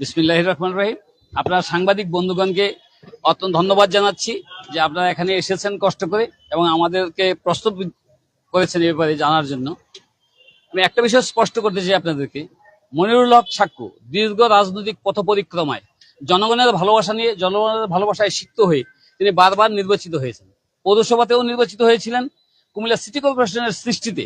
বিসমিল্লাহির রহমানির রহিম। আপনার সাংবাদিক বন্ধুগণকে অত্যন্ত ধন্যবাদ জানাচ্ছি যে আপনারা এখানে এসেছেন কষ্ট করে এবং আমাদেরকে প্রশ্ন করেছেন এ ব্যাপারে জানার জন্য। আমি একটা বিষয় স্পষ্ট করতে চাই আপনাদেরকে, মনিরুল হক ছাক্কু দীর্ঘ রাজনৈতিক পথ পরিক্রমায় জনগণের ভালোবাসা নিয়ে, জনগণের ভালোবাসায় সিক্ত হয়ে তিনি বারবার নির্বাচিত হয়েছেন। পৌরসভাতেও নির্বাচিত হয়েছিলেন, কুমিল্লা সিটি কর্পোরেশনের সৃষ্টিতে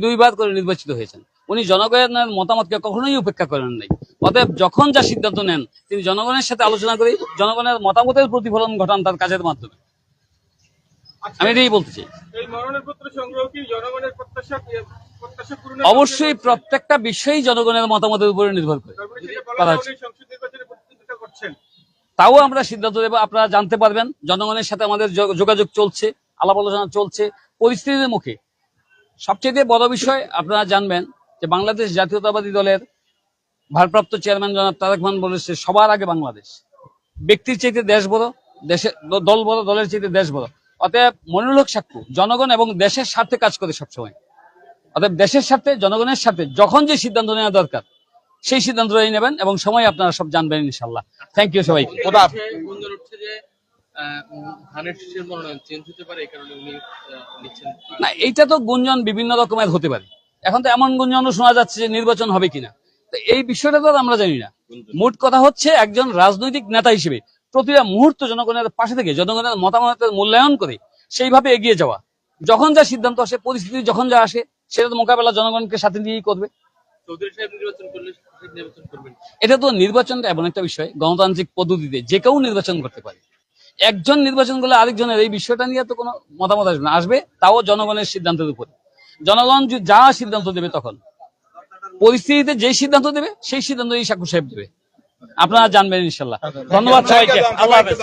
দুইবার করে নির্বাচিত হয়েছেন। উনি জনগণের মতামতকে কখনোই উপেক্ষা করেন নাই। অতএব যখন যা সিদ্ধান্ত নেন তিনি জনগণের সাথে আলোচনা করে জনগণের মতামতের প্রতিফলন ঘটান তার কাজের মাধ্যমে। আমি এটাই বলতে চাই। অবশ্যই প্রত্যেকটা বিষয়ই জনগণের মতামতের উপরে নির্ভর করে, তাও আমরা সিদ্ধান্ত দেব। আপনারা জানতে পারবেন জনগণের সাথে আমাদের যোগাযোগ চলছে, আলাপ আলোচনা চলছে পরিস্থিতির মুখে। সবচেয়ে বড় বিষয় আপনারা জানবেন যে বাংলাদেশ জাতীয়তাবাদী দলের ভারপ্রাপ্ত চেয়ারম্যান জনাব তারেক রহমান বলেছে সবার আগে বাংলাদেশ। ব্যক্তির চাইতে দেশ বড়, দেশের দল বড়, দলের চাইতে দেশ বড়। অতএব মনিরুল হক ছাক্কু জনগণ এবং দেশের স্বার্থে কাজ করে সবসময়। অতএব দেশের স্বার্থে, জনগণের স্বার্থে যখন যে সিদ্ধান্ত নেওয়া দরকার সেই সিদ্ধান্তই নেবেন এবং সময় আপনারা সব জানবেন ইনশাল্লাহ। থ্যাংক ইউ সবাইকে। না, এইটা তো গুঞ্জন বিভিন্ন রকমের হতে পারে। এখন তো এমন গুঞ্জনও শোনা যাচ্ছে যে নির্বাচন হবে কিনা, তো এই বিষয়টা তো আমরা জানি না। মোট কথা হচ্ছে একজন রাজনৈতিক নেতা হিসেবে প্রতিটা মুহূর্ত জনগণের পাশে থেকে জনগণের মতামতের মূল্যায়ন করে সেইভাবে এগিয়ে যাওয়া। যখন যা সিদ্ধান্ত আসে, পরিস্থিতি যখন যা আসে, সেটা তো মোকাবেলা জনগণকে সাথে নিয়েই করবে। এটা তো নির্বাচনটা এমন একটা বিষয়, গণতান্ত্রিক পদ্ধতিতে যে কেউ নির্বাচন করতে পারে। একজন নির্বাচন করলে আরেকজনের এই বিষয়টা নিয়ে তো কোনো মতামত আসবে না, আসবে তাও জনগণের সিদ্ধান্তের উপরে। জনগণ যা সিদ্ধান্ত দেবে, তখন পরিস্থিতিতে যে সিদ্ধান্ত দেবে সেই সিদ্ধান্ত এই ছাক্কু সাহেব দেবে। আপনারা জানবেন ইনশাল্লাহ। ধন্যবাদ সবাইকে। আল্লাহ হাফেজ।